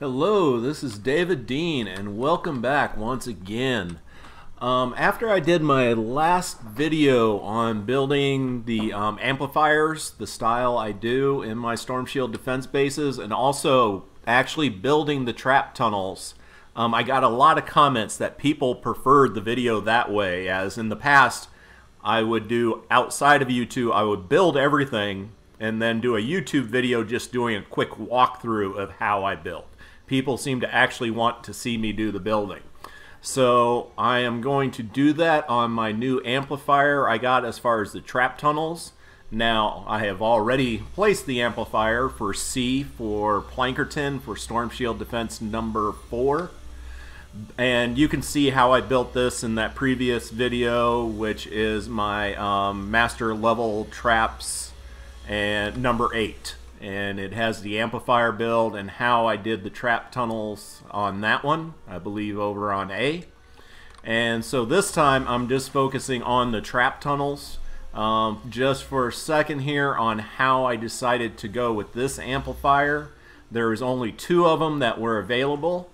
Hello, this is David Dean, and welcome back once again. After I did my last video on building the amplifiers, the style I do in my Storm Shield defense bases, and also actually building the trap tunnels, I got a lot of comments that people preferred the video that way, as in the past I would do outside of YouTube, I would build everything and then do a YouTube video just doing a quick walkthrough of how I build. People seem to actually want to see me do the building. So I am going to do that on my new amplifier I got as far as the trap tunnels. Now I have already placed the amplifier for C for Plankerton for Storm Shield Defense number 4. And you can see how I built this in that previous video, which is my master level traps and number 8. And it has the amplifier build and how I did the trap tunnels on that one, I believe over on A. And so this time I'm just focusing on the trap tunnels. Just for a second here on how I decided to go with this amplifier. There's only 2 of them that were available.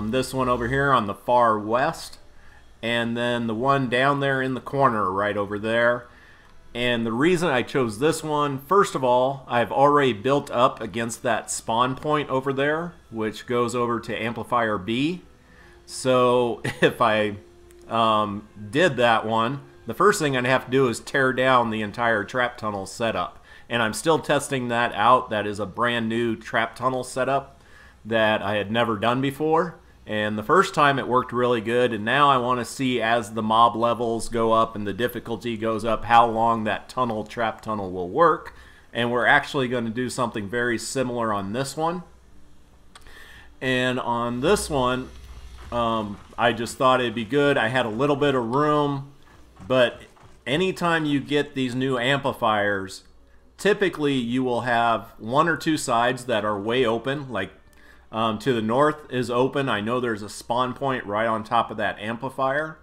This one over here on the far west, and then the one down there in the corner right over there. And the reason I chose this one, first of all, I've already built up against that spawn point over there, which goes over to amplifier B. So if I did that one, the first thing I'd have to do is tear down the entire trap tunnel setup. And I'm still testing that out. That is a brand new trap tunnel setup that I had never done before. And the first time it worked really good, and now I want to see as the mob levels go up and the difficulty goes up how long that trap tunnel will work. And we're actually going to do something very similar on this one. And on this one, I just thought it'd be good. I had a little bit of room, but anytime you get these new amplifiers, typically you will have 1 or 2 sides that are way open, like to the north is open. I know there's a spawn point right on top of that amplifier.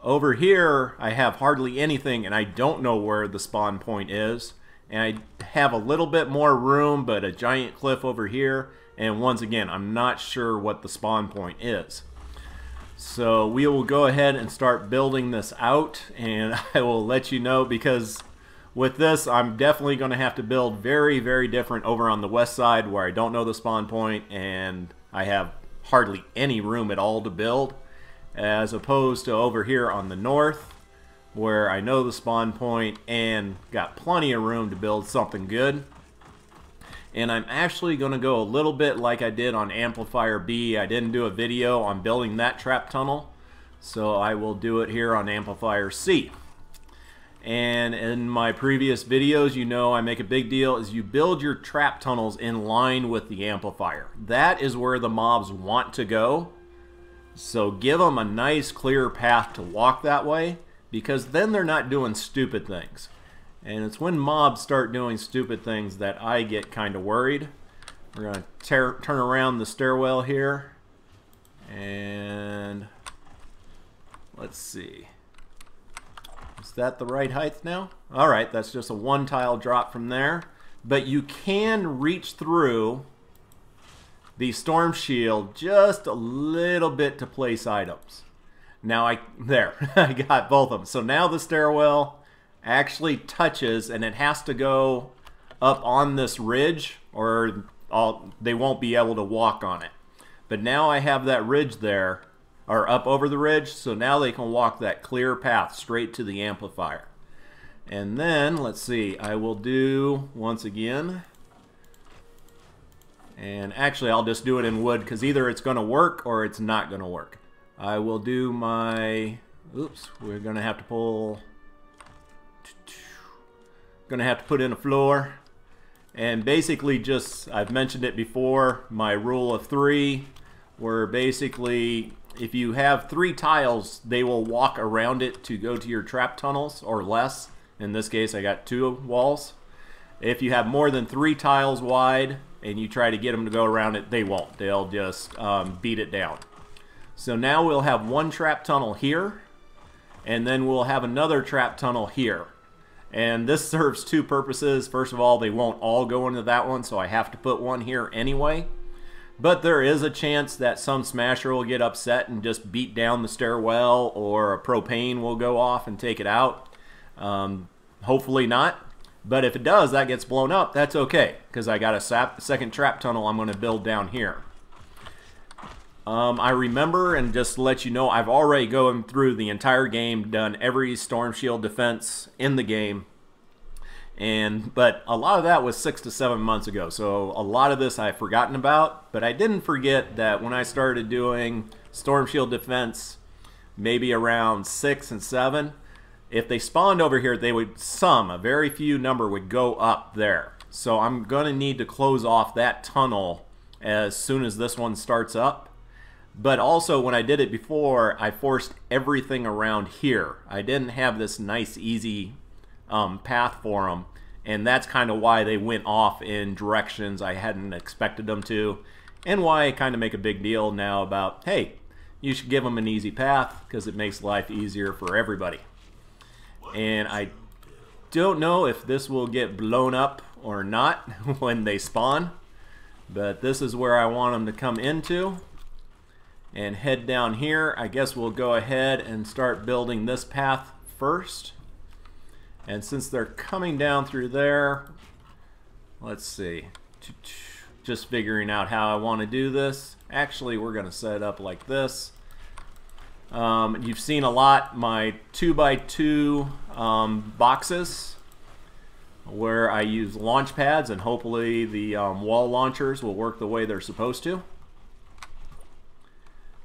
Over here I have hardly anything, and I don't know where the spawn point is. And I have a little bit more room, but a giant cliff over here. And once again, I'm not sure what the spawn point is. So we will go ahead and start building this out, and I will let you know, because with this, I'm definitely going to have to build very, very different over on the west side where I don't know the spawn point and I have hardly any room at all to build, as opposed to over here on the north where I know the spawn point and got plenty of room to build something good. And I'm actually going to go a little bit like I did on amplifier B. I didn't do a video on building that trap tunnel, so I will do it here on amplifier C. And in my previous videos, you know I make a big deal is you build your trap tunnels in line with the amplifier. That is where the mobs want to go. So give them a nice clear path to walk that way, because then they're not doing stupid things. And it's when mobs start doing stupid things that I get kind of worried. We're going to turn around the stairwell here. And let's see. Is that the right height now? Alright, that's just a 1 tile drop from there. But you can reach through the storm shield just a little bit to place items. Now I got both of them. So now the stairwell actually touches, and it has to go up on this ridge or they won't be able to walk on it. But now I have that ridge there, or up over the ridge, so now they can walk that clear path straight to the amplifier. And then, let's see, I will do, once again, and actually I'll just do it in wood, because either it's going to work or it's not going to work. I will do my, oops, we're going to have to pull, going to have to put in a floor. And basically just, I've mentioned it before, my rule of 3, where basically if you have 3 tiles, they will walk around it to go to your trap tunnels, or less. In this case, I got 2 walls. If you have more than 3 tiles wide and you try to get them to go around it, they won't. They'll just beat it down. So now we'll have 1 trap tunnel here, and then we'll have another trap tunnel here. And this serves 2 purposes. First of all, they won't all go into that one, so I have to put one here anyway. But there is a chance that some smasher will get upset and just beat down the stairwell, or a propane will go off and take it out. Hopefully not. But if it does, that gets blown up, that's okay, because I got a second trap tunnel I'm going to build down here. I remember, and just to let you know, I've already gone through the entire game, done every storm shield defense in the game. But a lot of that was 6 to 7 months ago, so a lot of this I've forgotten about. But I didn't forget that when I started doing storm shield defense, maybe around 6 and 7, if they spawned over here, they would a very few number would go up there. So I'm gonna need to close off that tunnel as soon as this one starts up. But also, when I did it before, I forced everything around here. I didn't have this nice, easy path for them, and that's kind of why they went off in directions I hadn't expected them to, and why I kind of make a big deal now about, hey, you should give them an easy path because it makes life easier for everybody. And I don't know if this will get blown up or not when they spawn, but this is where I want them to come into. And head down here. I guess we'll go ahead and start building this path first. And since they're coming down through there, let's see, just figuring out how I want to do this. Actually, we're going to set it up like this. You've seen a lot my 2x2 boxes where I use launch pads, and hopefully the wall launchers will work the way they're supposed to.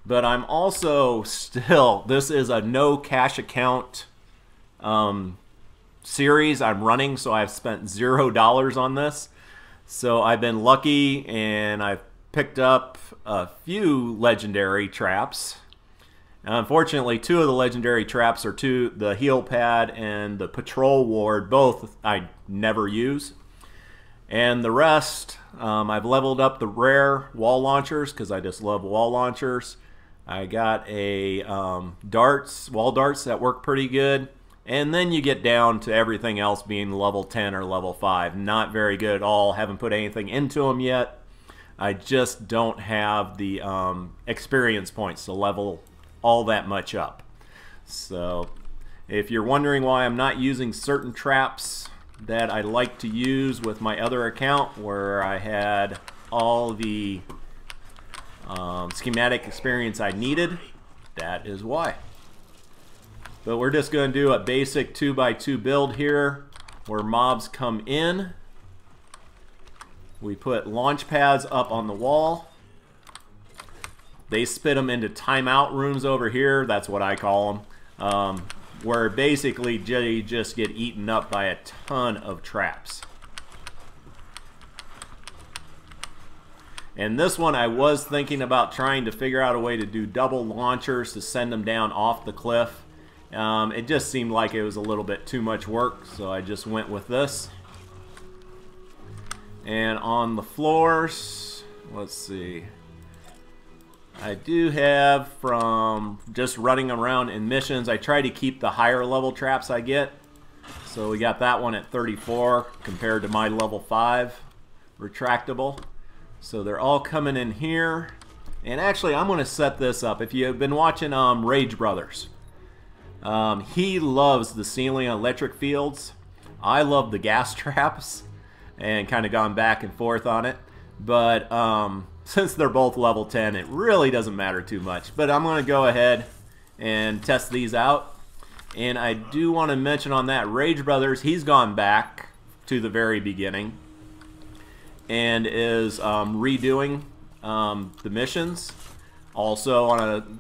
But I'm also still, this is a no cash account series I'm running, so I've spent $0 on this. So I've been lucky, and I've picked up a few legendary traps. Unfortunately, 2 of the legendary traps are the heal pad and the patrol ward, both I never use. And the rest, I've leveled up the rare wall launchers because I just love wall launchers. I got a wall darts that work pretty good, and then you get down to everything else being level 10 or level 5. Not very good at all. Haven't put anything into them yet. I just don't have the experience points to level all that much up. So if you're wondering why I'm not using certain traps that I like to use with my other account where I had all the schematic experience I needed, that is why. But we're just going to do a basic 2x2 build here where mobs come in. We put launch pads up on the wall. They spit them into timeout rooms over here, that's what I call them, where basically you just get eaten up by a ton of traps. And this one I was thinking about trying to figure out a way to do double launchers to send them down off the cliff. It just seemed like it was a little bit too much work, so I just went with this. And on the floors, let's see, I do have, from just running around in missions, I try to keep the higher level traps I get. So we got that one at 34 compared to my level 5 retractable. So they're all coming in here. And actually, I'm going to set this up. If you've been watching Rage Brothers, he loves the ceiling electric fields. I love the gas traps, and kind of gone back and forth on it. But since they're both level 10, it really doesn't matter too much. But I'm going to go ahead and test these out. And I do want to mention on that, Rage Brothers, he's gone back to the very beginning and is redoing the missions. Also on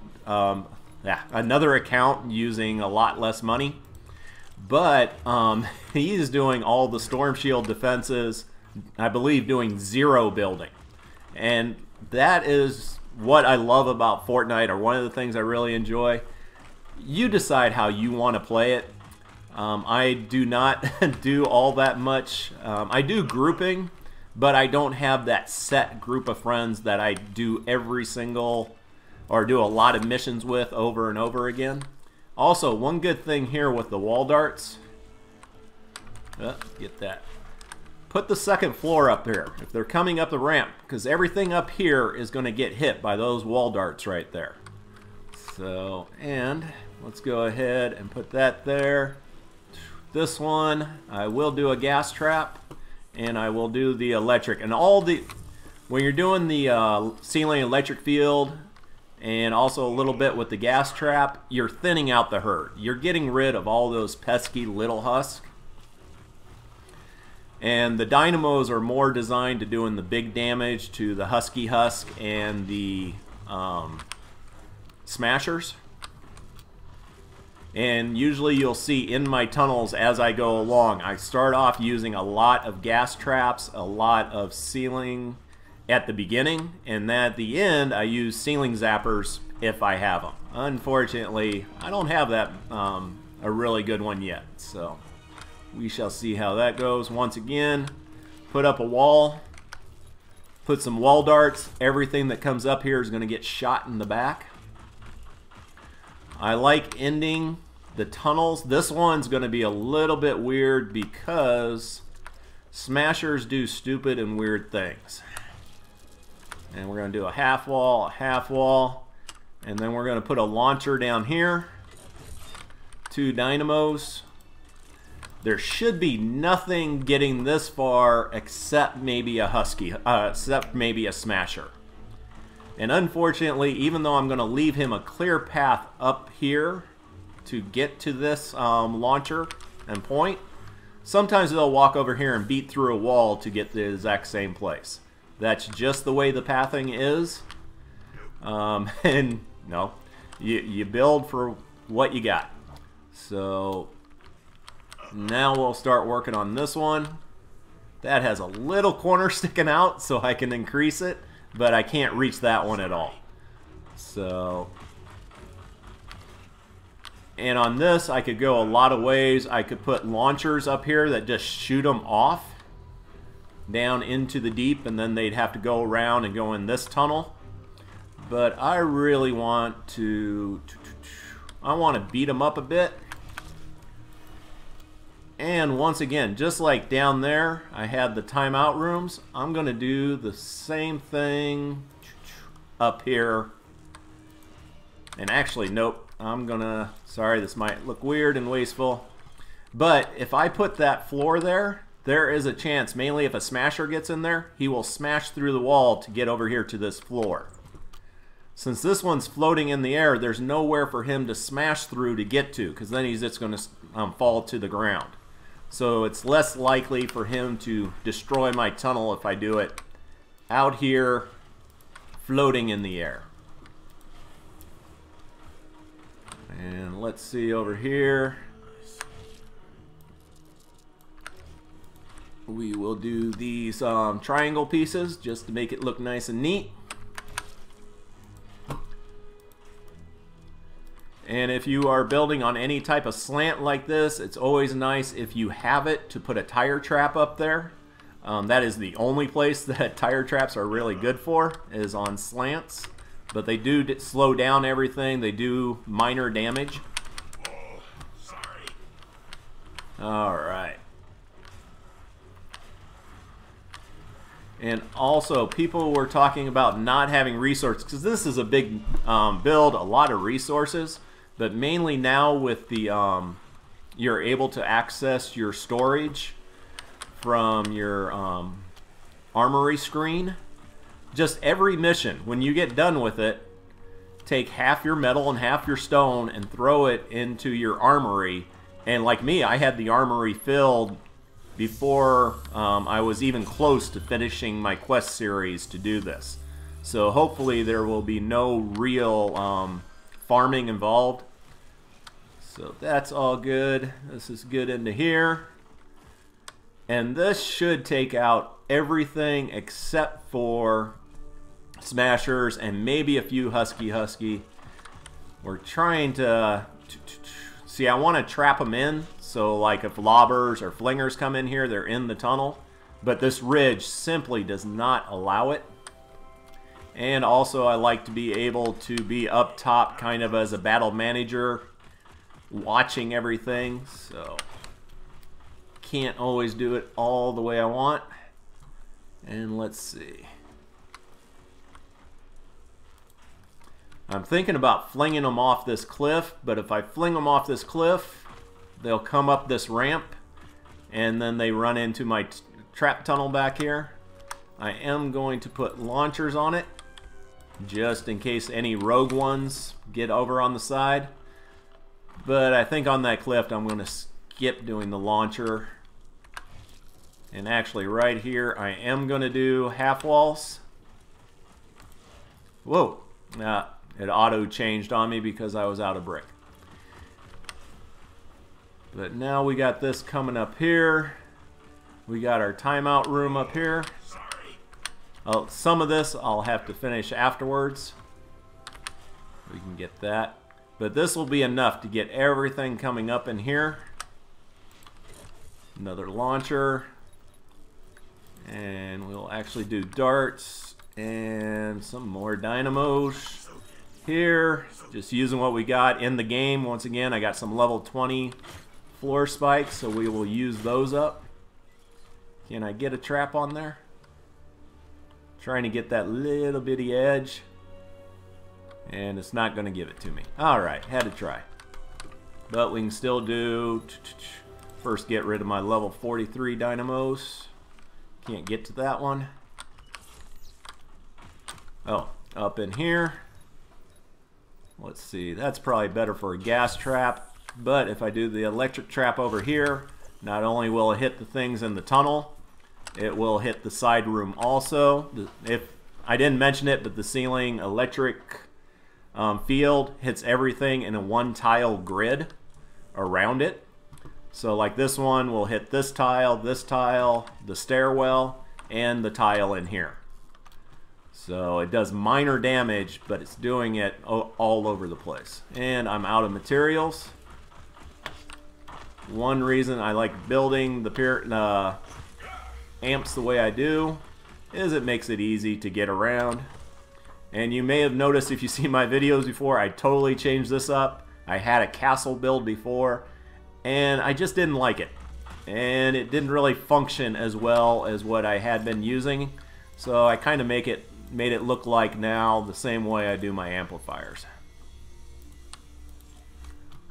another account using a lot less money. But he's doing all the storm shield defenses, I believe doing 0 building. And that is what I love about Fortnite, or one of the things I really enjoy. You decide how you want to play it. I do not do all that much. I do grouping, but I don't have that set group of friends that I do every single, or do a lot of missions with over and over again. Also, one good thing here with the wall darts, get that put the second floor up here if they're coming up the ramp, because everything up here is going to get hit by those wall darts right there. So, and let's go ahead and put that there. This one, I will do a gas trap, and I will do the electric. And when you're doing the ceiling electric field, and also a little bit with the gas trap, you're thinning out the herd. You're getting rid of all those pesky little husks. And the dynamos are more designed to doing the big damage to the husky husk and the smashers. And usually you'll see in my tunnels as I go along, I start off using a lot of gas traps, a lot of ceiling at the beginning, and then at the end I use ceiling zappers if I have them. Unfortunately, I don't have that a really good one yet, so we shall see how that goes. Once again, put up a wall, put some wall darts. Everything that comes up here is going to get shot in the back. I like ending the tunnels. This one's going to be a little bit weird because smashers do stupid and weird things. And we're going to do a half wall, and then we're going to put a launcher down here, 2 dynamos. There should be nothing getting this far except maybe a husky, except maybe a smasher. And unfortunately, even though I'm going to leave him a clear path up here to get to this launcher and point, sometimes they'll walk over here and beat through a wall to get to the exact same place. That's just the way the pathing is. And no, you build for what you got. So now we'll start working on this one. That has a little corner sticking out, so I can increase it, but I can't reach that one at all. So, and on this I could go a lot of ways. I could put launchers up here that just shoot them off down into the deep, and then they'd have to go around and go in this tunnel. But I really want to beat them up a bit. And once again, just like down there I had the timeout rooms, I'm going to do the same thing up here. And actually, nope, I'm going to, sorry, this might look weird and wasteful, but if I put that floor there, there is a chance, mainly if a smasher gets in there, he will smash through the wall to get over here to this floor. Since this one's floating in the air, there's nowhere for him to smash through to get to, because then he's just going to fall to the ground. So it's less likely for him to destroy my tunnel if I do it out here floating in the air. And let's see over here. We will do these triangle pieces just to make it look nice and neat. And if you are building on any type of slant like this, it's always nice if you have it to put a tire trap up there. That is the only place that tire traps are really good for, is on slants. But they do slow down everything. They do minor damage. Alright. And also, people were talking about not having resources, because this is a big build, a lot of resources. But mainly now with the, you're able to access your storage from your armory screen. Just every mission, when you get done with it, take half your metal and half your stone and throw it into your armory. And like me, I had the armory filled before I was even close to finishing my quest series to do this. So hopefully there will be no real farming involved. So that's all good. This is good into here. And this should take out everything except for smashers and maybe a few husky. We're trying to see, I want to trap them in, so like if lobbers or flingers come in here, they're in the tunnel, but this ridge simply does not allow it. And also I like to be able to be up top kind of as a battle manager, watching everything. So can't always do it all the way I want. And let's see. I'm thinking about flinging them off this cliff, but if I fling them off this cliff, they'll come up this ramp, and then they run into my trap tunnel back here. I am going to put launchers on it, just in case any rogue ones get over on the side. But I think on that cliff, I'm going to skip doing the launcher. And actually right here, I am going to do half walls. Whoa. It auto changed on me because I was out of brick. But now we got this coming up here. We got our timeout room up here. Oh, some of this I'll have to finish afterwards. We can get that. But this will be enough to get everything coming up in here. Another launcher. And we'll actually do darts and some more dynamos. Here, just using what we got in the game. Once again, I got some level 20 floor spikes, so we will use those up. Can I get a trap on there? Trying to get that little bitty edge, and it's not going to give it to me. Alright, had to try. But we can still do... First get rid of my level 43 dynamos. Can't get to that one. Oh, up in here. Let's see, that's probably better for a gas trap, but if I do the electric trap over here, not only will it hit the things in the tunnel, it will hit the side room also. If I didn't mention it, but the ceiling electric field hits everything in a one tile grid around it. So like this one will hit this tile, the stairwell, and the tile in here. So it does minor damage, but it's doing it all over the place. And I'm out of materials. One reason I like building the amps the way I do is it makes it easy to get around. And you may have noticed if you see my videos before, I totally changed this up. I had a castle build before, and I just didn't like it. And it didn't really function as well as what I had been using. So I kind of made it look like now the same way I do my amplifiers.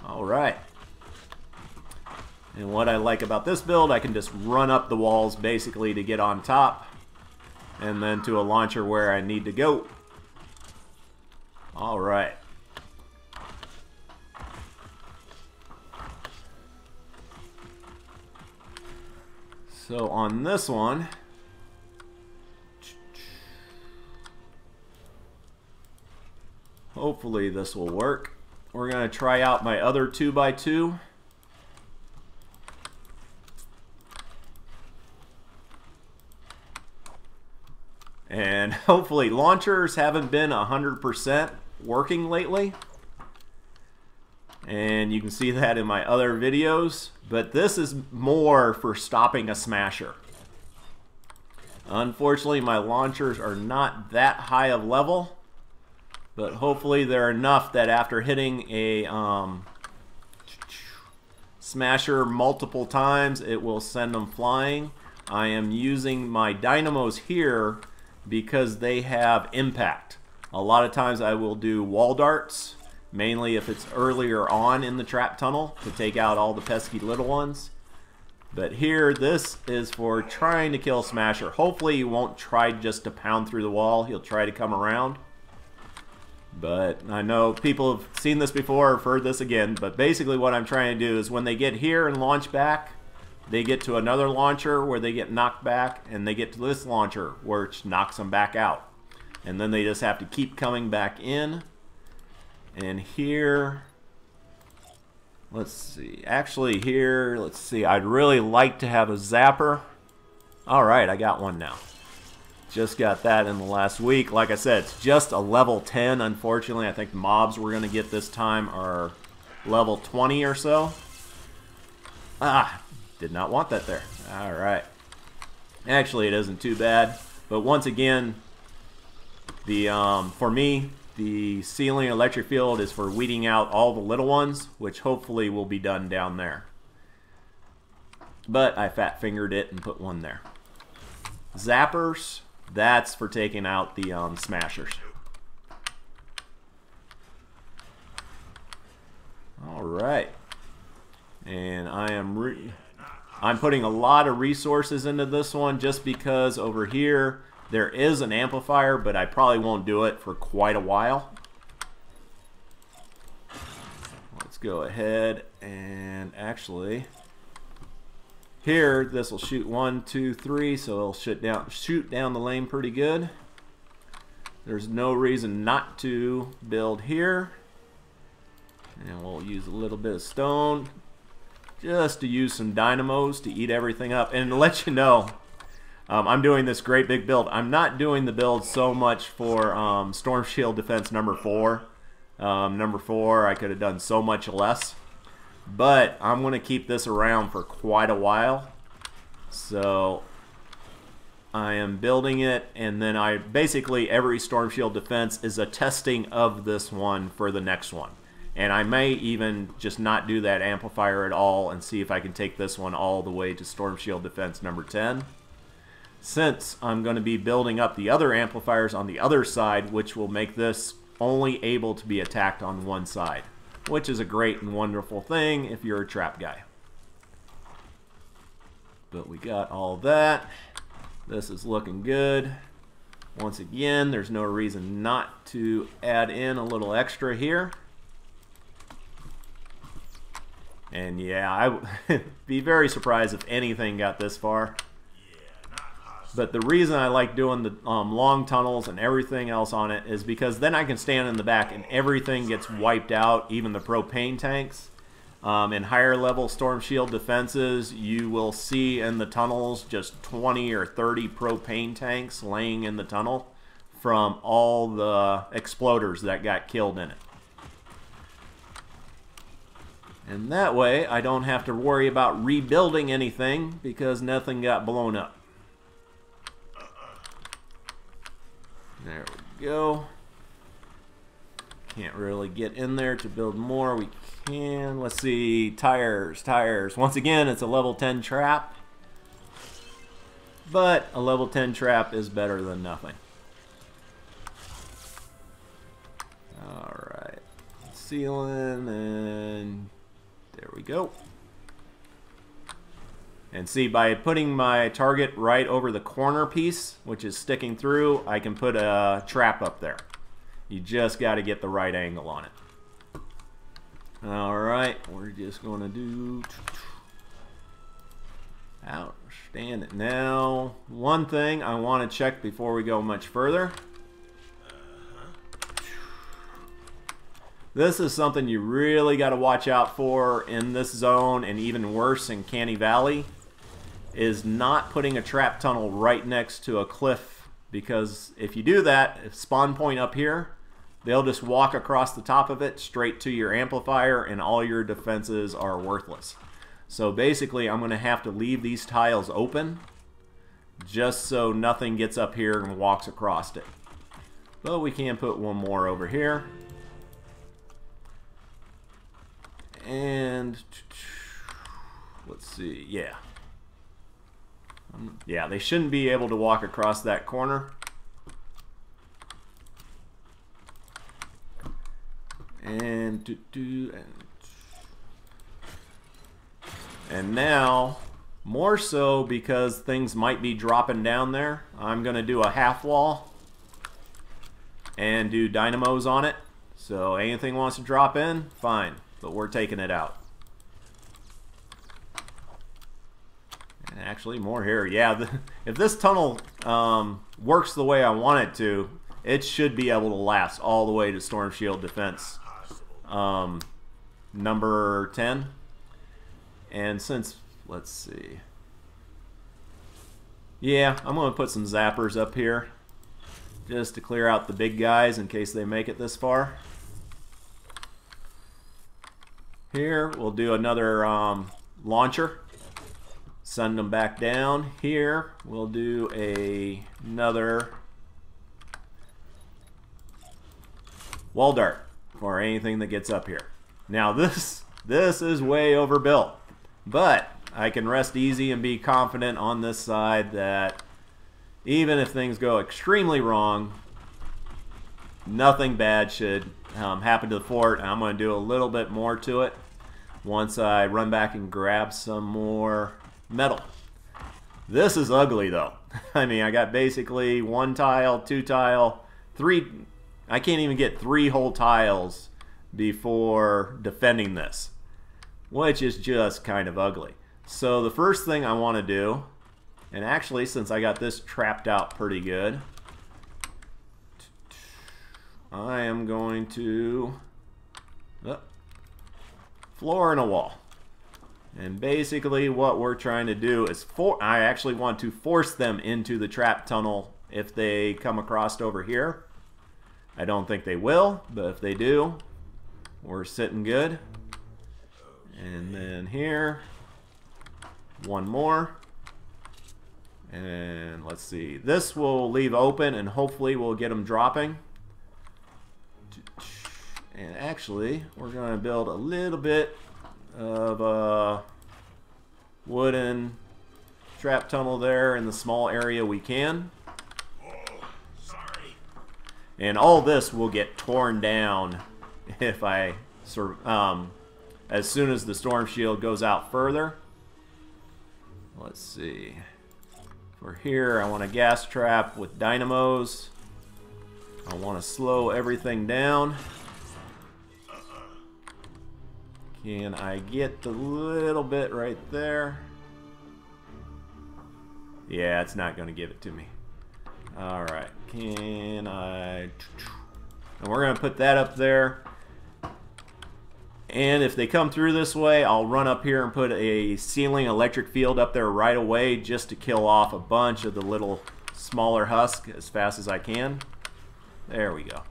Alright. And what I like about this build, I can just run up the walls basically to get on top, and then to a launcher where I need to go. Alright. So on this one, hopefully this will work. We're going to try out my other 2x2. And hopefully launchers haven't been 100% working lately. And you can see that in my other videos. But this is more for stopping a smasher. Unfortunately, my launchers are not that high of level. But hopefully they're enough that after hitting a smasher multiple times, it will send them flying. I am using my dynamos here because they have impact. A lot of times I will do wall darts, mainly if it's earlier on in the trap tunnel to take out all the pesky little ones. But here, this is for trying to kill Smasher. Hopefully he won't try just to pound through the wall. He'll try to come around. But I know people have seen this before or have heard this again. But basically what I'm trying to do is when they get here and launch back, they get to another launcher where they get knocked back, and they get to this launcher which knocks them back out. And then they just have to keep coming back in. And here, let's see, actually here, let's see, I'd really like to have a zapper. Alright, I got one now. Just got that in the last week. Like I said, it's just a level 10, unfortunately. I think the mobs we're going to get this time are level 20 or so. Ah, did not want that there. Alright. Actually, it isn't too bad. But once again, for me, the ceiling electric field is for weeding out all the little ones, which hopefully will be done down there. but I fat fingered it and put one there. Zappers, that's for taking out the smashers. All right, and I'm putting a lot of resources into this one just because over here there is an amplifier, but I probably won't do it for quite a while. Let's go ahead and actually here this will shoot 1, 2, 3, so it'll shoot down the lane pretty good. There's no reason not to build here. And we'll use a little bit of stone just to use some dynamos to eat everything up. And to let you know, I'm doing this great big build. I'm not doing the build so much for Storm Shield Defense number 4. Number 4, I could have done so much less. But I'm going to keep this around for quite a while. So I am building it, and then basically every Storm Shield Defense is a testing of this one for the next one. And I may even just not do that amplifier at all and see if I can take this one all the way to Storm Shield Defense number 10. Since I'm going to be building up the other amplifiers on the other side, which will make this only able to be attacked on one side, which is a great and wonderful thing if you're a trap guy. But we got all that. This is looking good. Once again, there's no reason not to add in a little extra here. And yeah, I'd be very surprised if anything got this far. But the reason I like doing the long tunnels and everything else on it is because then I can stand in the back and everything gets wiped out, even the propane tanks. In higher level Storm Shield defenses, you will see in the tunnels just 20 or 30 propane tanks laying in the tunnel from all the exploders that got killed in it. And that way, I don't have to worry about rebuilding anything because nothing got blown up. There we go. Can't really get in there to build more. We can. Let's see. Tires. Once again, it's a level 10 trap. But a level 10 trap is better than nothing. Alright. Ceiling and... there we go. And see, by putting my target right over the corner piece, which is sticking through, I can put a trap up there. You just got to get the right angle on it. Alright, we're just going to do... outstanding. Now, one thing I want to check before we go much further. This is something you really got to watch out for in this zone, and even worse in Canny Valley, is not putting a trap tunnel right next to a cliff, because if you do that, if spawn point up here, they'll just walk across the top of it straight to your amplifier and all your defenses are worthless. So basically I'm going to have to leave these tiles open just so nothing gets up here and walks across it. But we can put one more over here. And let's see, yeah, they shouldn't be able to walk across that corner. And now, more so because things might be dropping down there, I'm going to do a half wall and do dynamos on it. So anything wants to drop in, fine. But we're taking it out. And actually, more here. Yeah, if this tunnel works the way I want it to, it should be able to last all the way to Storm Shield Defense number 10. And since, let's see. Yeah, I'm going to put some zappers up here just to clear out the big guys in case they make it this far. Here, we'll do another launcher. Send them back down. Here, we'll do another wall dart for anything that gets up here. Now, this is way overbuilt, but I can rest easy and be confident on this side that even if things go extremely wrong, nothing bad should happen to the fort. And I'm going to do a little bit more to it once I run back and grab some more metal. This is ugly though. I mean, I got basically 1 tile, 2 tile, 3. I can't even get 3 whole tiles before defending this, which is just kind of ugly. So the first thing I want to do, and actually since I got this trapped out pretty good, I am going to floor and a wall. And basically what we're trying to do is I actually want to force them into the trap tunnel if they come across over here. I don't think they will, but if they do, we're sitting good. And then here, 1 more. And let's see, this will leave open and hopefully we'll get them dropping. And actually, we're going to build a little bit of a wooden trap tunnel there in the small area we can. And all this will get torn down if I as soon as the storm shield goes out further. Let's see. For here, I want a gas trap with dynamos. I want to slow everything down. Can I get the little bit right there? Yeah, it's not going to give it to me. Alright, can I... And we're going to put that up there. And if they come through this way, I'll run up here and put a ceiling electric field up there right away just to kill off a bunch of the little smaller husk as fast as I can. There we go.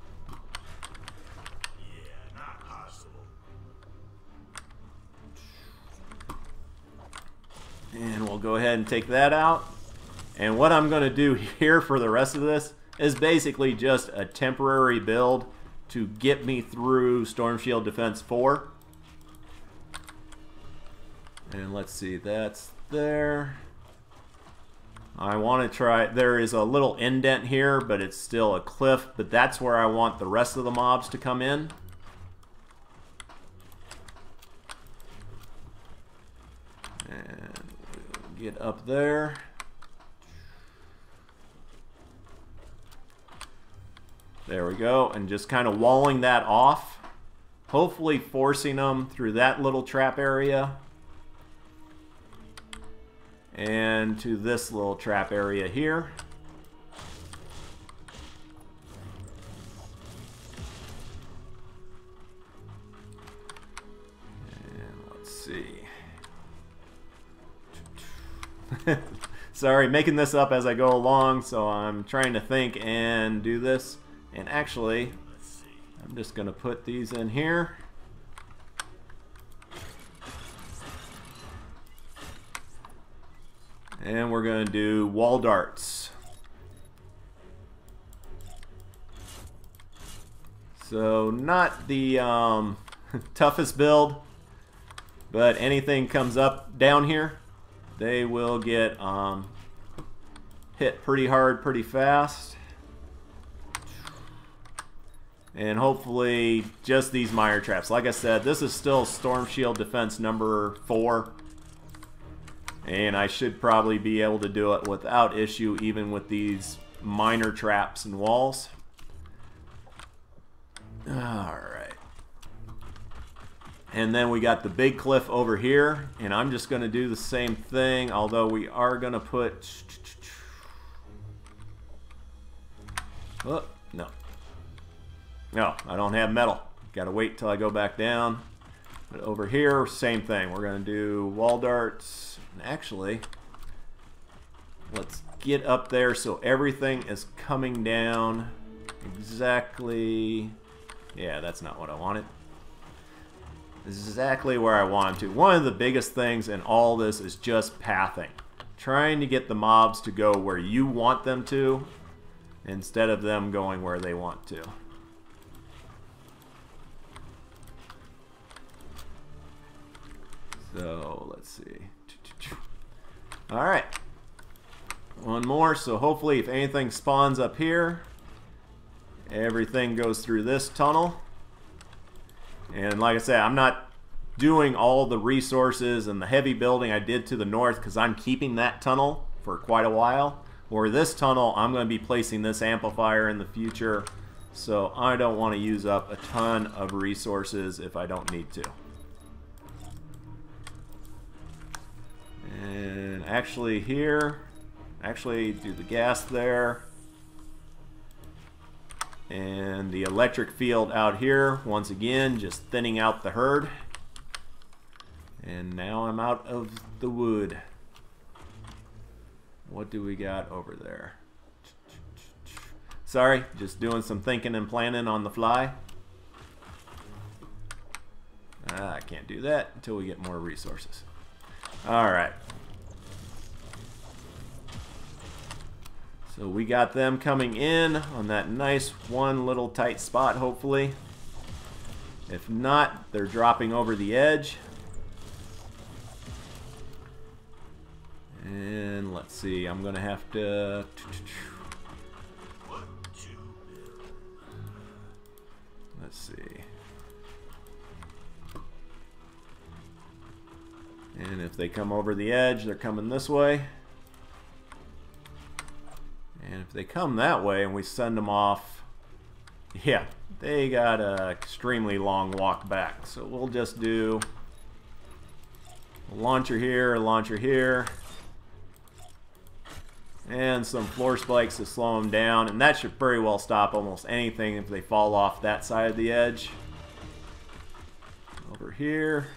And we'll go ahead and take that out. And what I'm going to do here for the rest of this is basically just a temporary build to get me through Storm Shield Defense 4. And let's see, that's there. I want to try, there is a little indent here, but it's still a cliff, but that's where I want the rest of the mobs to come in. And we'll get up there. There we go, and just kind of walling that off, hopefully forcing them through that little trap area and to this little trap area here. And let's see. Sorry, making this up as I go along, so I'm trying to think and do this. And actually, I'm just going to put these in here. And we're going to do wall darts. So not the toughest build, but anything comes up down here, they will get hit pretty hard, pretty fast. And hopefully just these mire traps. Like I said, this is still Storm Shield Defense number 4. And I should probably be able to do it without issue, even with these minor traps and walls. Alright. And then we got the big cliff over here. And I'm just going to do the same thing, although we are going to put... Oh, no. No, I don't have metal. Gotta wait till I go back down. But over here, same thing. We're gonna do wall darts. And actually, let's get up there so everything is coming down exactly. Yeah, that's not what I wanted. Exactly where I want to. One of the biggest things in all this is just pathing. Trying to get the mobs to go where you want them to, instead of them going where they want to. So let's see. Alright. One more, so hopefully if anything spawns up here, everything goes through this tunnel. And like I said, I'm not doing all the resources and the heavy building I did to the north because I'm keeping that tunnel for quite a while. Or this tunnel, I'm going to be placing this amplifier in the future, so I don't want to use up a ton of resources if I don't need to. And actually here, do the gas there. And the electric field out here, once again, just thinning out the herd. And now I'm out of the wood. What do we got over there? Sorry, just doing some thinking and planning on the fly. I can't do that until we get more resources. Alright. So we got them coming in on that nice one little tight spot, hopefully. If not, they're dropping over the edge. And let's see, I'm going to have to... Let's see. And if they come over the edge, they're coming this way. And if they come that way and we send them off, yeah, they got an extremely long walk back. So we'll just do a launcher here, and some floor spikes to slow them down. And that should very well stop almost anything if they fall off that side of the edge. Over here.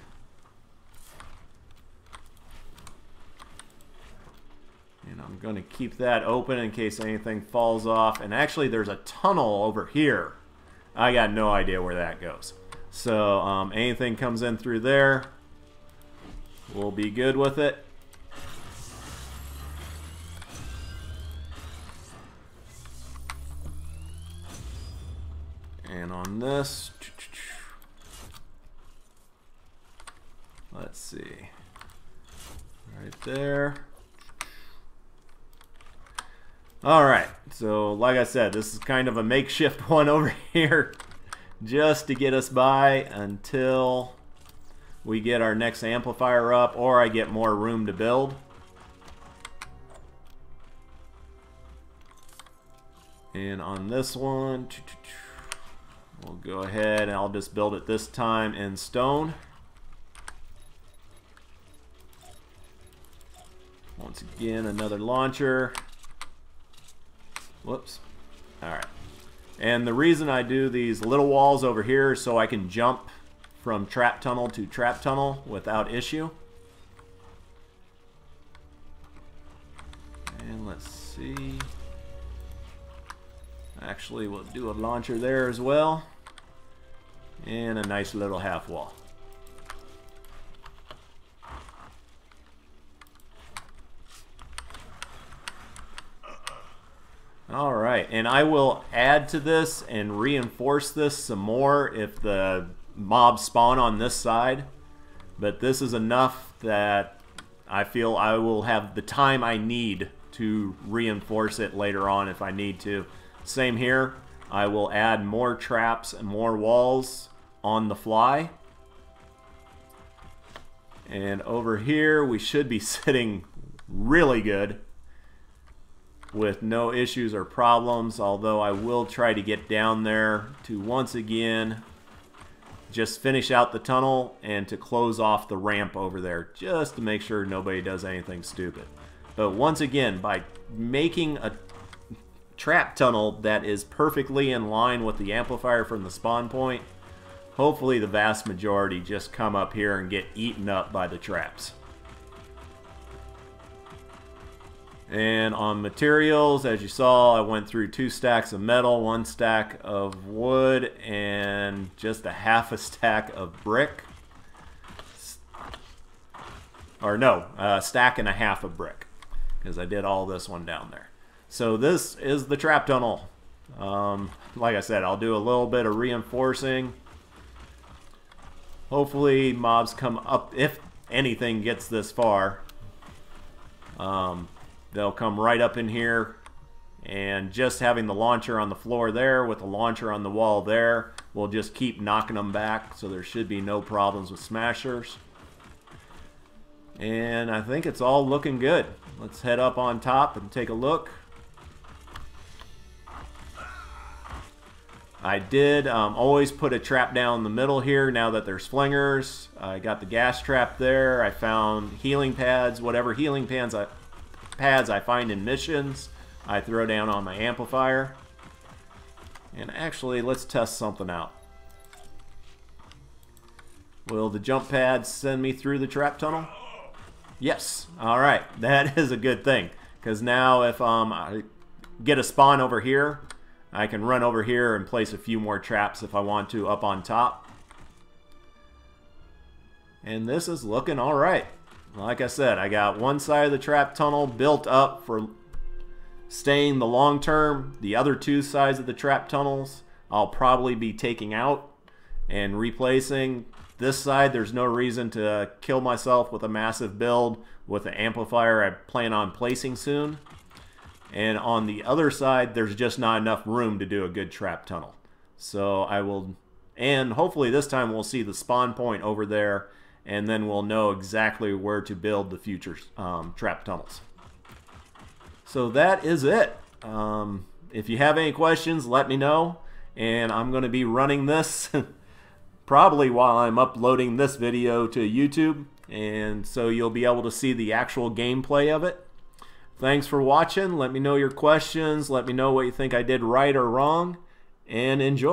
And I'm going to keep that open in case anything falls off. And actually there's a tunnel over here. I got no idea where that goes. So anything comes in through there, we'll be good with it. And on this, let's see, right there. All right, so like I said, this is kind of a makeshift one over here just to get us by until we get our next amplifier up or I get more room to build. And on this one, we'll go ahead and I'll just build it this time in stone. Once again, another launcher. Whoops. Alright. And the reason I do these little walls over here is so I can jump from trap tunnel to trap tunnel without issue. And let's see. Actually, we'll do a launcher there as well. And a nice little half wall. Alright, and I will add to this and reinforce this some more if the mobs spawn on this side. But this is enough that I feel I will have the time I need to reinforce it later on if I need to. Same here, I will add more traps and more walls on the fly. And over here we should be sitting really good with no issues or problems, although I will try to get down there to once again just finish out the tunnel and to close off the ramp over there just to make sure nobody does anything stupid. But once again, by making a trap tunnel that is perfectly in line with the amplifier from the spawn point, hopefully the vast majority just come up here and get eaten up by the traps. And on materials, as you saw, I went through 2 stacks of metal, 1 stack of wood, and just a half a stack of brick. Or no, a stack and a half of brick, because I did all this one down there. So this is the trap tunnel. Like I said, I'll do a little bit of reinforcing. Hopefully mobs come up, if anything gets this far. They'll come right up in here, and just having the launcher on the floor there with the launcher on the wall there will just keep knocking them back, so there should be no problems with smashers. And I think it's all looking good. Let's head up on top and take a look. I did always put a trap down the middle here now that there's flingers. I got the gas trap there. I found healing pads, whatever healing pads I find in missions, I throw down on my amplifier. And actually, let's test something out. Will the jump pads send me through the trap tunnel? Yes. Alright, that is a good thing. Because now if I get a spawn over here, I can run over here and place a few more traps if I want to up on top. And this is looking alright. Like I said, I got one side of the trap tunnel built up for staying the long term. The other two sides of the trap tunnels I'll probably be taking out and replacing. This side, there's no reason to kill myself with a massive build with an amplifier I plan on placing soon. And on the other side, there's just not enough room to do a good trap tunnel. So I will, and hopefully this time we'll see the spawn point over there, and then we'll know exactly where to build the future trap tunnels. So that is it. If you have any questions, let me know. And I'm going to be running this probably while I'm uploading this video to YouTube. And so you'll be able to see the actual gameplay of it. Thanks for watching. Let me know your questions. Let me know what you think I did right or wrong. And enjoy.